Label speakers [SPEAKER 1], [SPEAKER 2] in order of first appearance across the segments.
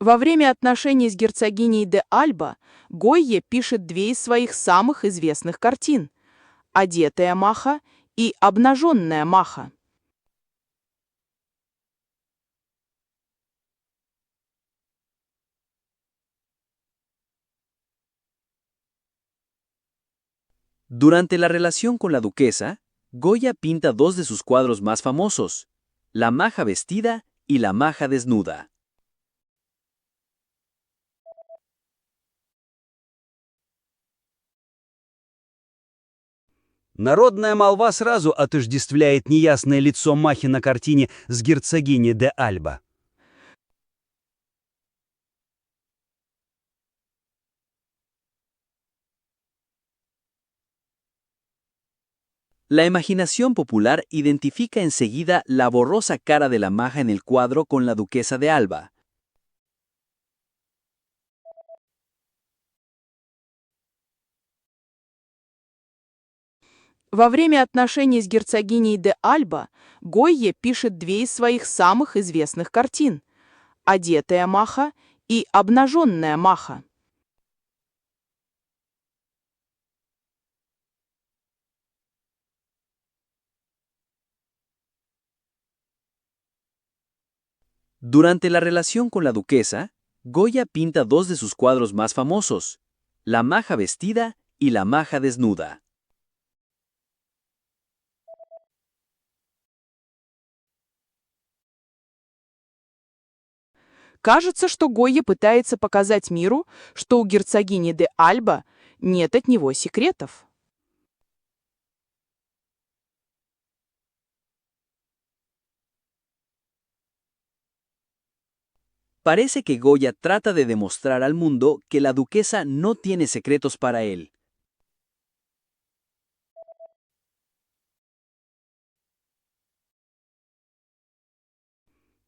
[SPEAKER 1] Во время отношений с герцогиней де Альба Гойе пишет две из своих самых известных картин «Одетая Маха» и «Обнаженная Маха».
[SPEAKER 2] Durante la relación con la duquesa, Goya pinta dos de sus cuadros más famosos, La maja vestida y La maja desnuda.
[SPEAKER 3] Народная молва сразу отождествляет неясное лицо Махи на картине с герцогиней де Альба.
[SPEAKER 2] La imaginación popular identifica enseguida la borrosa cara de la maja en el cuadro con la duquesa de Alba.
[SPEAKER 1] Во время отношений с герцогиней де Альба Гойе пишет две из своих самых известных картин «Одетая Маха» и «Обнаженная Маха».
[SPEAKER 2] Durante la relación con la duquesa, Goya pinta dos de sus cuadros más famosos, La maja vestida y La maja desnuda.
[SPEAKER 1] Кажется, что Гойе пытается показать миру, что у герцогини де Альба нет от него секретов.
[SPEAKER 2] Parece que Goya trata de demostrar al mundo que la duquesa no tiene secretos para él.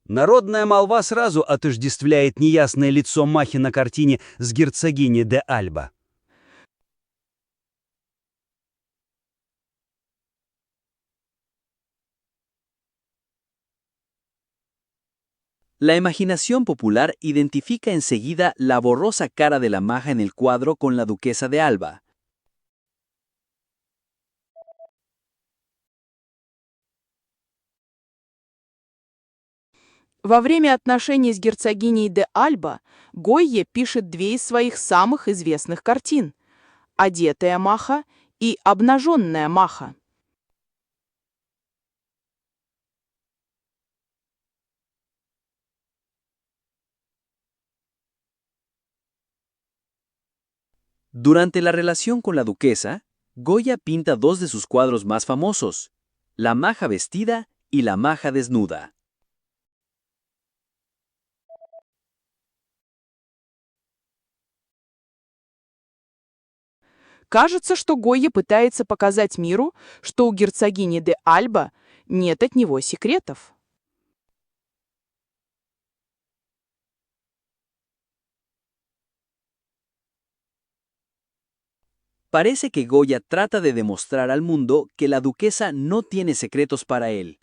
[SPEAKER 3] Народная молва сразу отождествляет неясное лицо Махи на картине с герцогиней де Альба.
[SPEAKER 2] La imaginación popular identifica enseguida la borrosa cara de la maja en el cuadro con la duquesa de Alba.
[SPEAKER 1] Во время отношений с герцогиней де Альба Гойе пишет две из своих самых известных картин «Одетая Маха» и «Обнаженная Маха».
[SPEAKER 2] Durante la relación con la duquesa, Goya pinta dos de sus cuadros más famosos, La maja vestida y La maja desnuda.
[SPEAKER 1] Кажется, что Гойе пытается показать миру, что у герцогини де Альба нет от него секретов.
[SPEAKER 2] Parece que Goya trata de demostrar al mundo que la duquesa no tiene secretos para él.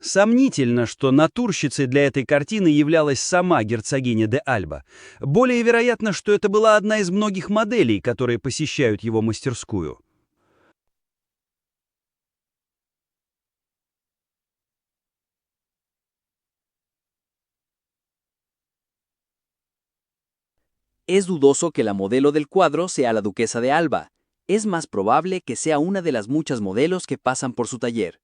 [SPEAKER 3] Сомнительно, что натурщицей для этой картины являлась сама герцогиня де Альба. Более вероятно, что это была одна из многих моделей, которые посещают его мастерскую.
[SPEAKER 2] Es dudoso que la modelo del cuadro sea la duquesa de Alba. Es más probable que sea una de las muchas modelos que pasan por su taller.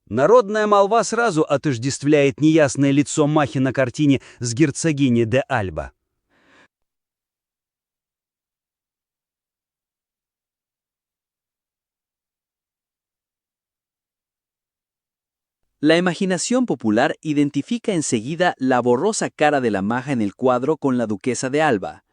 [SPEAKER 3] Народная молва сразу отождествляет неясное лицо Махи на картине с герцогиней де Альба.
[SPEAKER 2] La imaginación popular identifica enseguida la borrosa cara de la maja en el cuadro con la duquesa de Alba.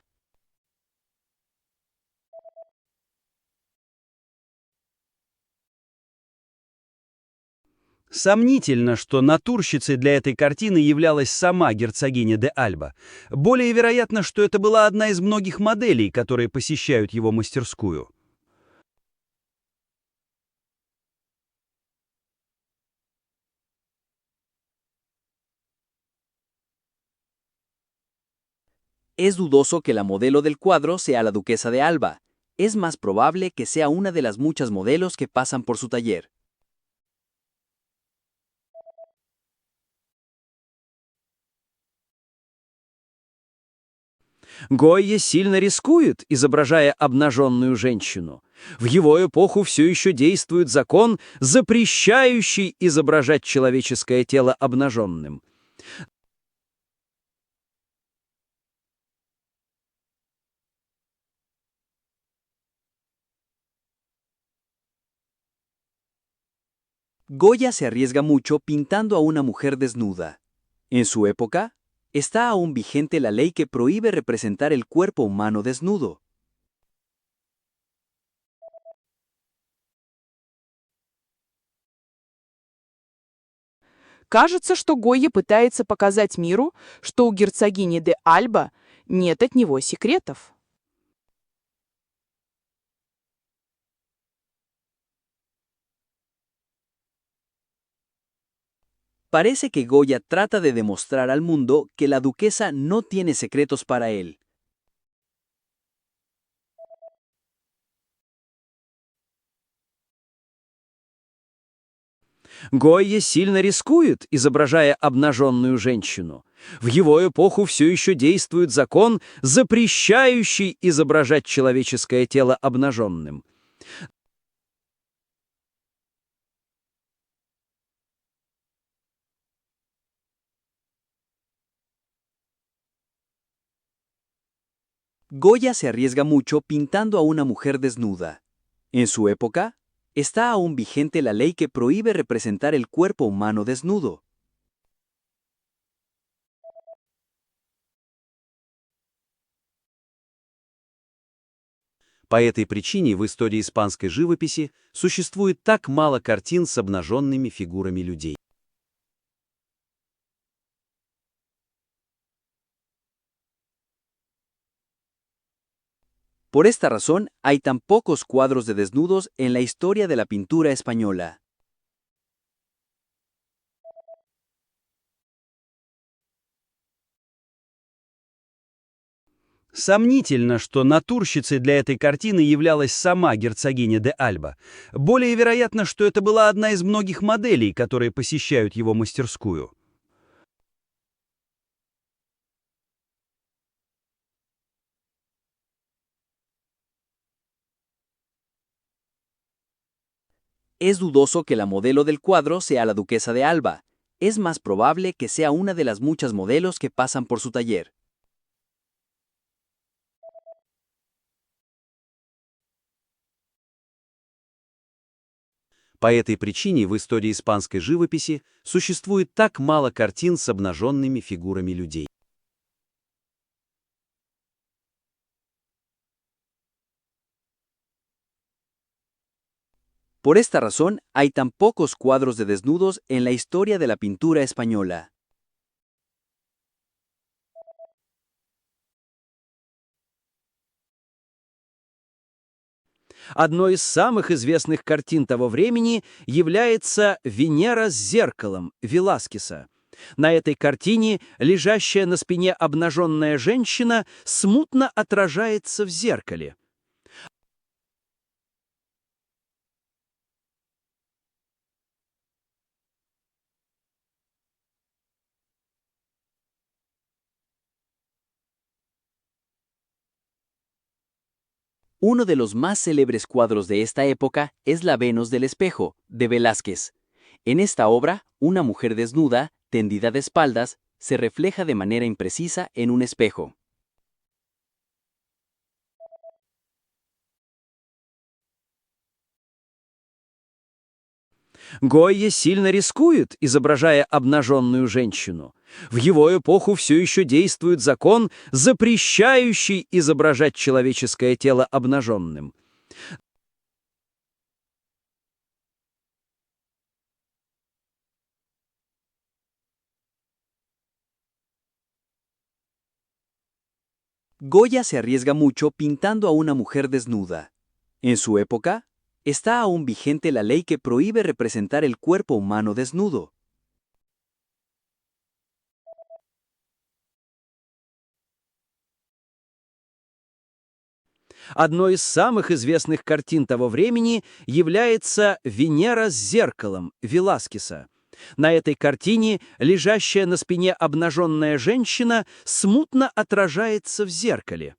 [SPEAKER 3] Сомнительно, что натурщицей для этой картины являлась сама герцогиня де Альба. Более вероятно, что это была одна из многих моделей, которые посещают его мастерскую.
[SPEAKER 2] Es dudoso que la modelo del cuadro sea la duquesa de Alba. Es más probable que sea una de las muchas modelos que pasan por su taller.
[SPEAKER 4] Гойя сильно рискует, изображая обнаженную женщину. В его эпоху все еще действует закон, запрещающий изображать человеческое тело обнаженным.
[SPEAKER 2] Goya se arriesga mucho pintando a una mujer desnuda. En su época, está aún vigente la ley que prohíbe representar el cuerpo humano desnudo.
[SPEAKER 1] Кажется, что Гойя пытается показать миру, что у герцогини де Альба нет от него секретов.
[SPEAKER 2] Parece que Goya trata de demostrar al mundo que la duquesa no tiene secretos para él.
[SPEAKER 4] Гойя сильно рискует, изображая обнаженную женщину. В его эпоху все еще действует закон, запрещающий изображать человеческое тело обнаженным.
[SPEAKER 2] Goya se arriesga mucho pintando a una mujer desnuda. En su época, está aún vigente la ley que prohíbe representar el cuerpo humano desnudo.
[SPEAKER 3] По этой причине в истории испанской живописи существует так мало картин с обнаженными фигурами людей.
[SPEAKER 2] Por esta razón, hay tan pocos cuadros de desnudos en la historia de la pintura española.
[SPEAKER 3] Сомнительно, что натурщицей для этой картины являлась сама герцогиня де Альба. Более вероятно, что это была одна из многих моделей, которые посещают его мастерскую.
[SPEAKER 2] Es dudoso que la modelo del cuadro sea la duquesa de Alba. Es más probable que sea una de las muchas modelos que pasan por su taller.
[SPEAKER 3] По этой причине в истории испанской живописи существует так мало картин с обнаженными фигурами людей.
[SPEAKER 2] Por esta razón, hay tan pocos cuadros de desnudos en la historia de la pintura española.
[SPEAKER 4] Одной из самых известных картин того времени является «Венера с зеркалом» Веласкеса. На этой картине лежащая на спине обнаженная женщина смутно отражается в зеркале.
[SPEAKER 2] Uno de los más célebres cuadros de esta época es La Venus del Espejo, de Velázquez. En esta obra, una mujer desnuda, tendida de espaldas, se refleja de manera imprecisa en un espejo.
[SPEAKER 4] Гойя сильно рискует, изображая обнаженную женщину. В его эпоху все еще действует закон, запрещающий изображать человеческое тело обнаженным.
[SPEAKER 2] Goya se arriesga mucho pintando a una mujer desnuda. En su época, está aún vigente la ley que prohíbe representar el cuerpo humano desnudo.
[SPEAKER 4] Одной из самых известных картин того времени является «Венера с зеркалом» Веласкеса. На этой картине лежащая на спине обнаженная женщина смутно отражается в зеркале.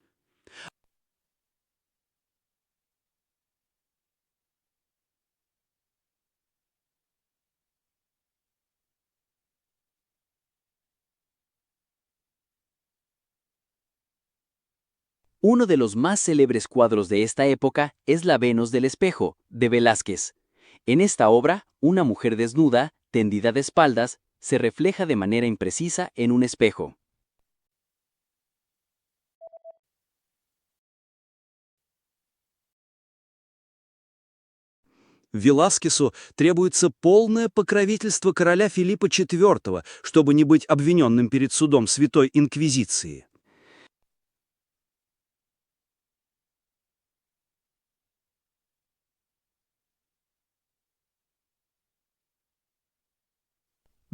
[SPEAKER 2] Uno de los más célebres cuadros de esta época es La Venus del Espejo, de Velázquez. En esta obra, una mujer desnuda, tendida de espaldas, se refleja de manera imprecisa en un espejo.
[SPEAKER 3] Веласкесу требуется полное покровительство короля Филиппа IV, чтобы не быть обвиненным перед судом Святой Инквизиции.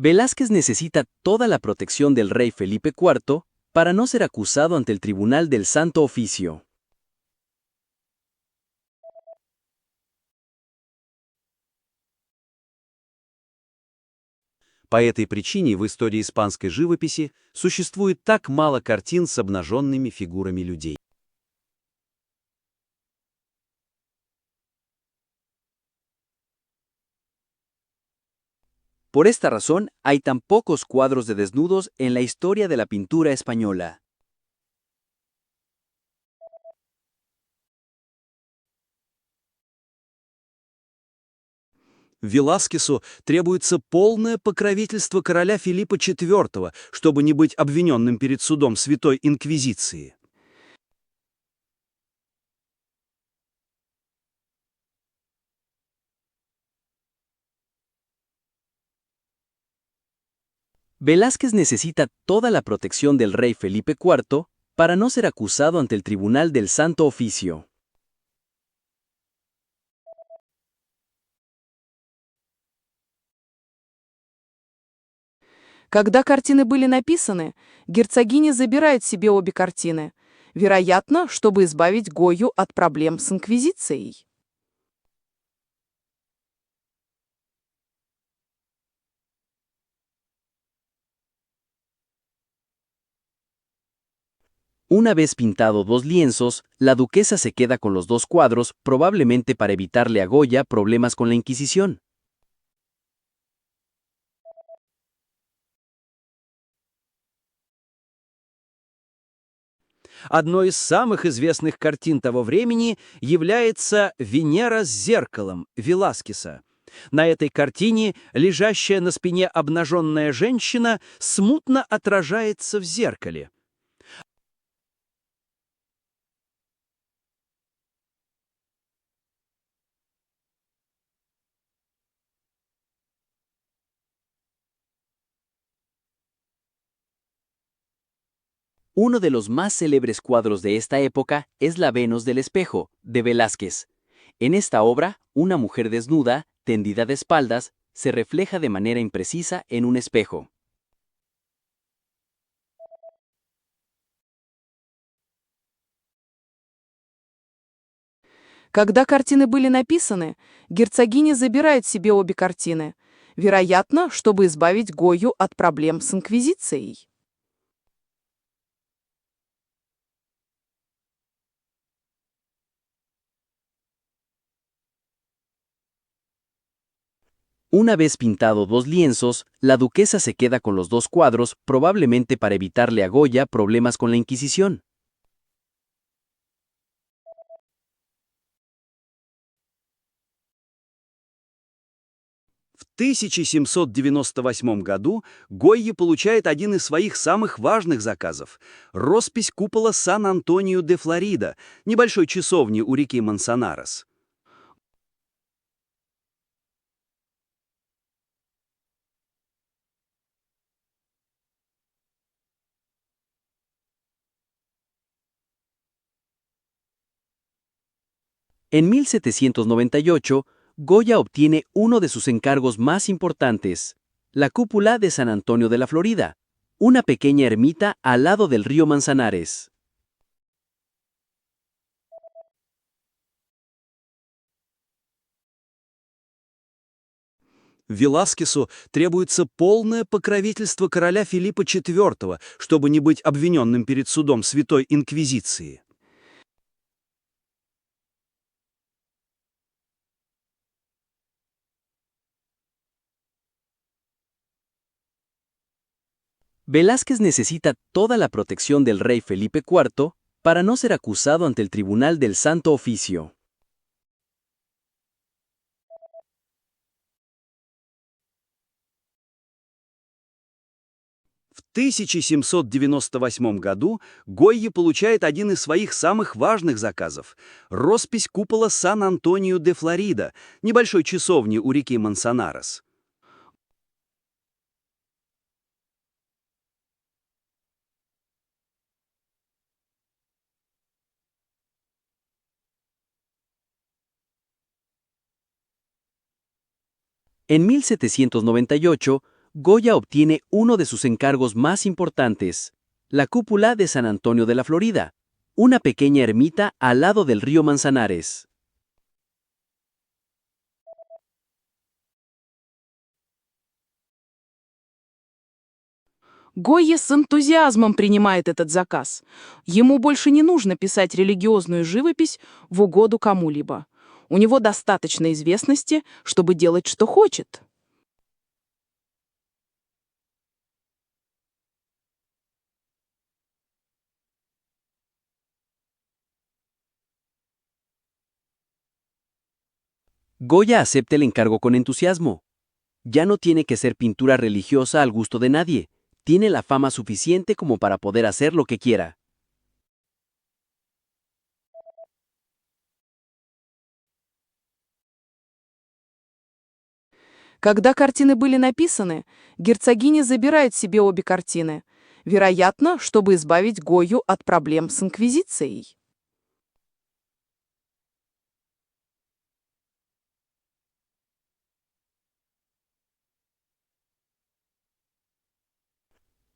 [SPEAKER 2] Velázquez necesita toda la protección del rey Felipe IV para no ser acusado ante el Tribunal del Santo Oficio.
[SPEAKER 3] По этой причине в истории испанской живописи существует так мало картин с обнаженными фигурами людей.
[SPEAKER 2] Por esta razón, hay tan pocos cuadros de desnudos en la historia de la pintura española.
[SPEAKER 3] Веласкесу требуется полное покровительство короля Филиппа IV, чтобы не быть обвиненным перед судом Святой Инквизиции.
[SPEAKER 2] Velázquez necesita toda la protección del rey Felipe IV para no ser acusado ante el Tribunal del Santo Oficio.
[SPEAKER 1] Когда картины были написаны, герцогиня забирает себе обе картины, вероятно, чтобы избавить Гойю от проблем с инквизицией.
[SPEAKER 2] Una vez pintado dos lienzos, la duquesa se queda con los dos cuadros, probablemente para evitarle a Goya problemas con la Inquisición.
[SPEAKER 4] Одной из самых известных картин того времени является «Венера с зеркалом» Веласкеса. На этой картине лежащая на спине обнаженная женщина смутно отражается в зеркале.
[SPEAKER 2] Uno de los más célebres cuadros de esta época es La Venus del Espejo, de Velázquez. En esta obra, una mujer desnuda, tendida de espaldas, se refleja de manera imprecisa en un espejo.
[SPEAKER 1] Когда картины были написаны, герцогиня забирает себе обе картины, вероятно, чтобы избавить Гойю от проблем с инквизицией.
[SPEAKER 2] Una vez pintado dos lienzos, la duquesa se queda con los dos cuadros, probablemente para evitarle a Goya problemas con la Inquisición.
[SPEAKER 3] В 1798 году Гойя получает один из своих самых важных заказов– роспись купола Сан-Антонио-де-Флорида, небольшой часовни у реки Мансанарес.
[SPEAKER 2] En 1798, Goya obtiene uno de sus encargos más importantes, la cúpula de San Antonio de la Florida, una pequeña ermita al lado del río Manzanares.
[SPEAKER 3] Веласкесу требуется полное покровительство короля Филиппа IV, чтобы не быть обвиненным перед судом Святой Инквизиции.
[SPEAKER 2] Velázquez necesita toda la protección del rey Felipe IV para no ser acusado ante el Tribunal del Santo Oficio.
[SPEAKER 3] В 1798 году Гойя получает один из своих самых важных заказов– роспись купола Сан-Антонио-де-Флорида, небольшой часовни у реки Мансанарес.
[SPEAKER 2] En 1798, Goya obtiene uno de sus encargos más importantes, la cúpula de San Antonio de la Florida, una pequeña ermita al lado del río Manzanares.
[SPEAKER 1] Гойя с энтузиазмом принимает этот заказ. Ему больше не нужно писать религиозную живопись в угоду кому-либо. У него достаточно известности, чтобы делать, что хочет.
[SPEAKER 2] Goya acepta el encargo con entusiasmo. Ya no tiene que ser pintura religiosa al gusto de nadie. Tiene la fama suficiente como para poder hacer lo que quiera.
[SPEAKER 1] Когда картины были написаны, герцогиня забирает себе обе картины, вероятно, чтобы избавить Гойю от проблем с инквизицией.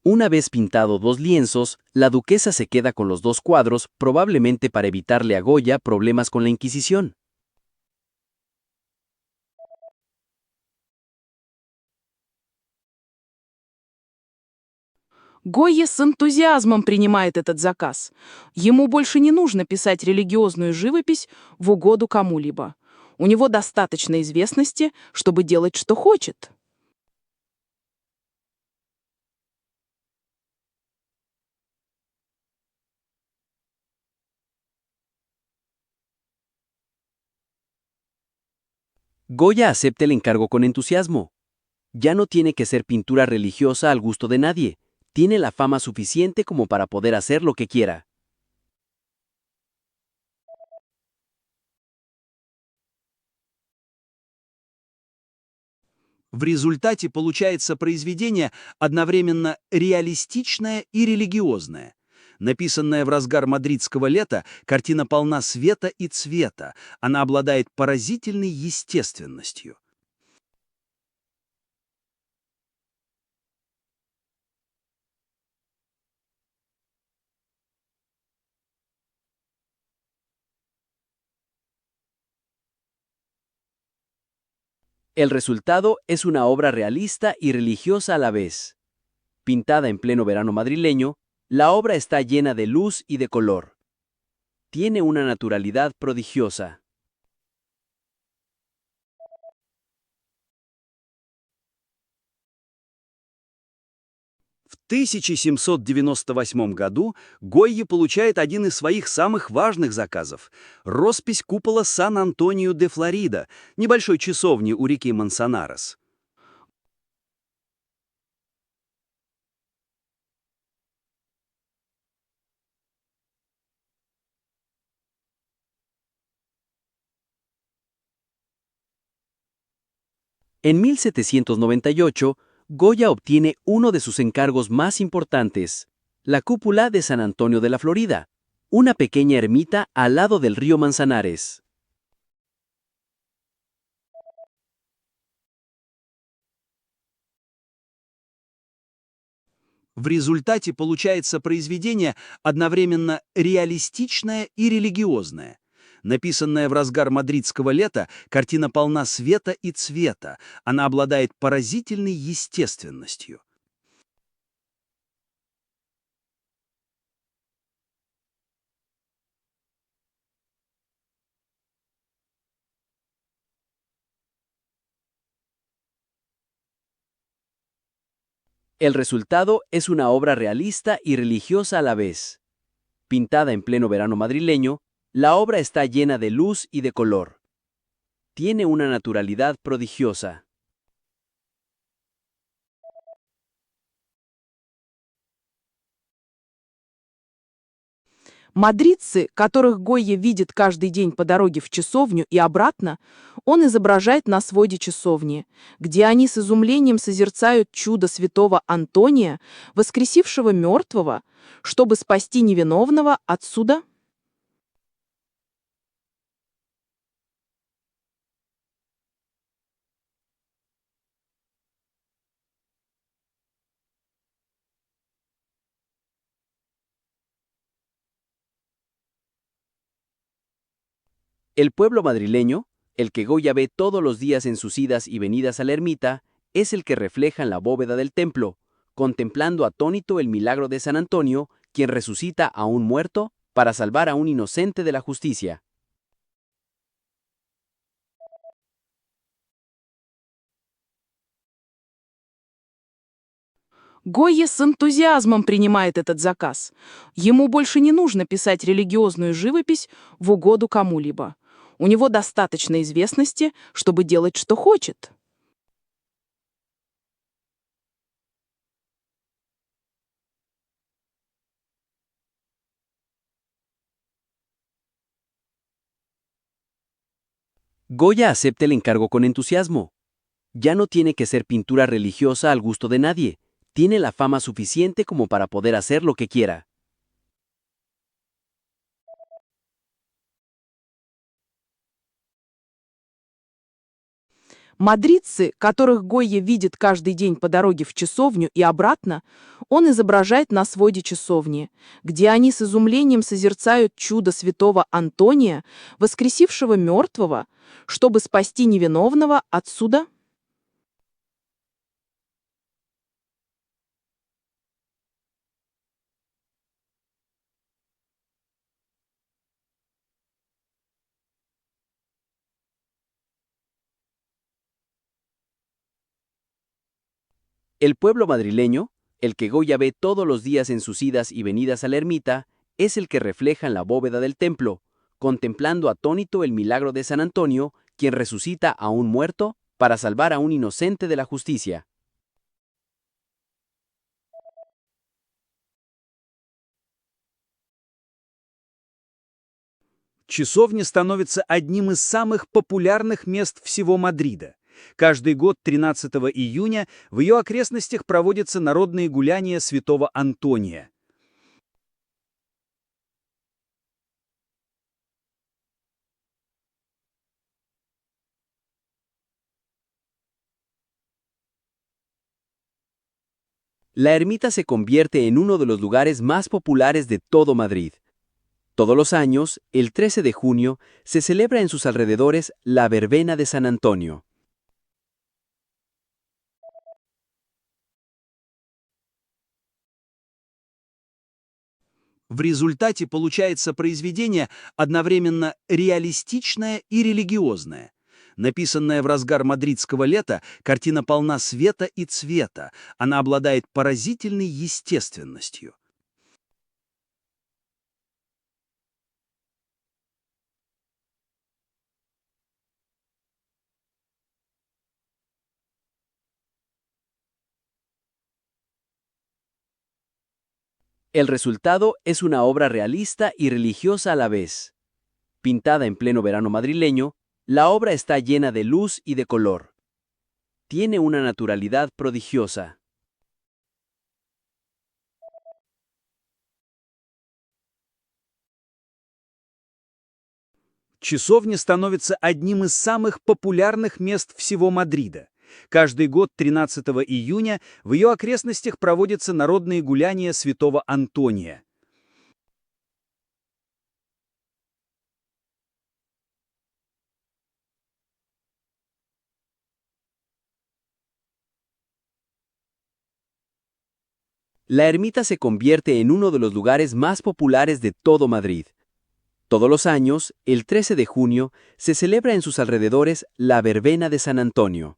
[SPEAKER 2] Una vez pintado dos lienzos, la duquesa se queda con los dos cuadros, probablemente para evitarle a Goya problemas con la Inquisición.
[SPEAKER 1] Гойя с энтузиазмом принимает этот заказ. Ему больше не нужно писать религиозную живопись в угоду кому-либо. У него достаточно известности, чтобы делать, что хочет.
[SPEAKER 2] Goya acepta el encargo con entusiasmo. Ya no tiene que ser pintura religiosa al gusto de nadie. Tiene la fama suficiente como para poder hacer lo que quiera.
[SPEAKER 3] В результате получается произведение одновременно реалистичное и религиозное. Написанная в разгар мадридского лета, картина полна света и цвета. Она обладает поразительной естественностью.
[SPEAKER 2] El resultado es una obra realista y religiosa a la vez. Pintada en pleno verano madrileño, la obra está llena de luz y de color. Tiene una naturalidad prodigiosa.
[SPEAKER 3] В 1798 году Гойя получает один из своих самых важных заказов– роспись купола Сан-Антонио-де-Флорида, небольшой часовни у реки Мансанарес.
[SPEAKER 2] En 1798, Goya obtiene uno de sus encargos más importantes, la cúpula de San Antonio de la Florida, una pequeña ermita al lado del río Manzanares.
[SPEAKER 3] В результате получается произведение одновременно реалистичное и религиозное. Написанная в разгар мадридского лета, картина полна света и цвета. Она обладает поразительной естественностью.
[SPEAKER 2] El resultado es una obra realista y religiosa a la vez. Pintada en pleno verano madrileño, la obra está llena de luz y de color. Tiene una naturalidad prodigiosa.
[SPEAKER 1] Мадридцы, которых Гойя видит каждый день по дороге в часовню и обратно, он изображает на своде часовни, где они с изумлением созерцают чудо святого Антония, воскресившего мертвого, чтобы спасти невиновного от суда.
[SPEAKER 2] El pueblo madrileño, el que Goya ve todos los días en sus idas y venidas a la ermita, es el que refleja en la bóveda del templo, contemplando atónito el milagro de San Antonio, quien resucita a un muerto para salvar a un inocente de la justicia.
[SPEAKER 1] Гойя с энтузиазмом принимает этот заказ. Ему больше не нужно писать религиозную живопись в угоду кому-либо. У него достаточно известности, чтобы делать, что хочет.
[SPEAKER 2] Goya acepta el encargo con entusiasmo. Ya no tiene que ser pintura religiosa al gusto de nadie. Tiene la fama suficiente como para poder hacer lo que quiera.
[SPEAKER 1] Мадридцы, которых Гойя видит каждый день по дороге в часовню и обратно, он изображает на своде часовни, где они с изумлением созерцают чудо святого Антония, воскресившего мертвого, чтобы спасти невиновного от суда.
[SPEAKER 2] El pueblo madrileño, el que Goya ve todos los días en sus idas y venidas a la ermita, es el que refleja en la bóveda del templo, contemplando atónito el milagro de San Antonio, quien resucita a un muerto para salvar a un inocente de la justicia.
[SPEAKER 3] Часовня становится одним из самых популярных мест всего Мадрида. Каждый год 13 июня в ее окрестностях проводятся народные гуляния святого Антония.
[SPEAKER 2] La ermita se convierte en uno de los lugares más populares de todo Madrid. Todos los años, el 13 de junio, se celebra en sus alrededores la verbena de San Antonio.
[SPEAKER 3] В результате получается произведение одновременно реалистичное и религиозное. Написанная в разгар мадридского лета, картина полна света и цвета. Она обладает поразительной естественностью.
[SPEAKER 2] El resultado es una obra realista y religiosa a la vez. Pintada en pleno verano madrileño, la obra está llena de luz y de color. Tiene una naturalidad prodigiosa.
[SPEAKER 3] Часовня становится одним из самых популярных мест всего Мадрида. Каждый год 13 июня в ее окрестностях проводятся народные гуляния святого Антония.
[SPEAKER 2] La ermita se convierte en uno de los lugares más populares de todo Madrid. Todos los años, el 13 de junio, se celebra en sus alrededores la verbena de San Antonio.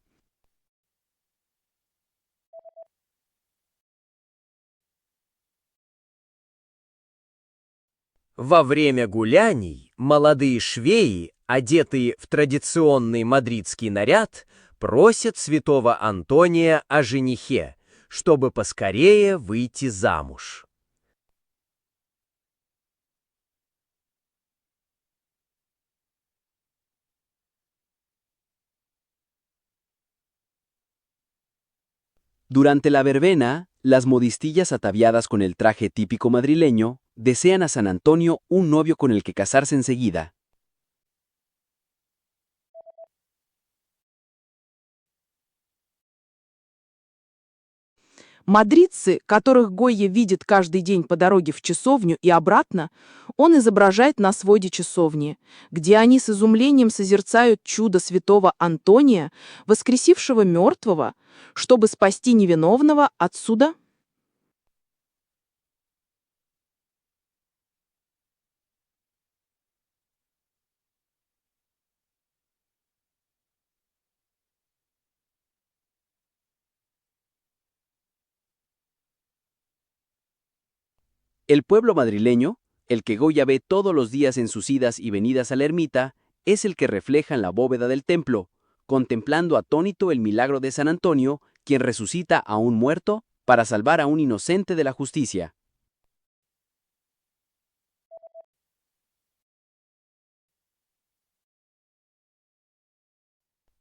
[SPEAKER 5] Во время гуляний молодые швеи, одетые в традиционный мадридский наряд, просят святого Антония о женихе, чтобы поскорее выйти замуж.
[SPEAKER 2] Durante la verbena, las modistillas ataviadas con el traje típico madrileño desean a San Antonio un novio con el que casarse enseguida.
[SPEAKER 1] Мадридцы, которых Гойя видит каждый день по дороге в часовню и обратно, он изображает на своде часовни, где они с изумлением созерцают чудо святого Антония, воскресившего мертвого, чтобы спасти невиновного от суда.
[SPEAKER 2] El pueblo madrileño, el que Goya ve todos los días en sus idas y venidas a la ermita, es el que refleja en la bóveda del templo, contemplando atónito el milagro de San Antonio, quien resucita a un muerto para salvar a un inocente de la justicia.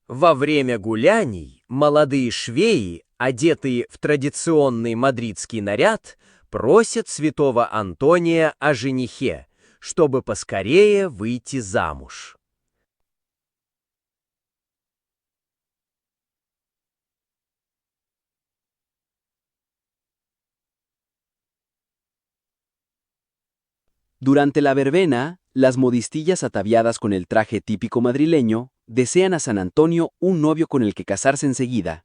[SPEAKER 5] Во время гуляний молодые швеи, одетые в традиционный мадридский наряд, просят святого Антония о женихе, чтобы поскорее выйти замуж.
[SPEAKER 2] Durante la verbena, las modistillas ataviadas con el traje típico madrileño desean a San Antonio un novio con el que casarse enseguida.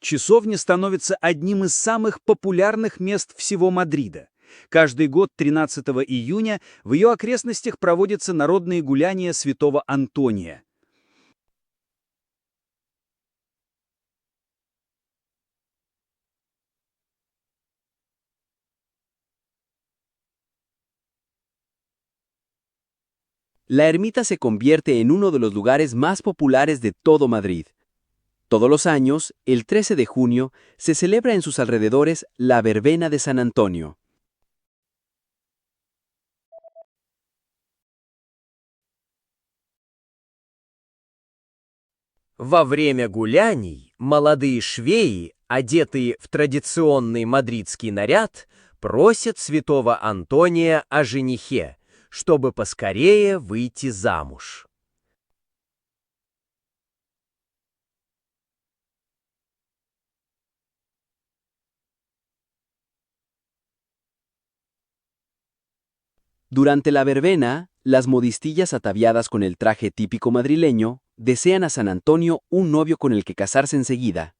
[SPEAKER 3] Часовня становится одним из самых популярных мест всего Мадрида. Каждый год 13 июня в ее окрестностях проводятся народные гуляния святого Антония.
[SPEAKER 2] La ermita se convierte en uno de los lugares más populares de todo Madrid. Todos los años, el 13 de junio, se celebra en sus alrededores la verbena de San Antonio.
[SPEAKER 5] Во время гуляний молодые швеи, одетые в традиционный мадридский наряд, просят святого Антония о женихе, чтобы поскорее выйти замуж.
[SPEAKER 2] Durante la verbena, las modistillas ataviadas con el traje típico madrileño desean a San Antonio un novio con el que casarse enseguida.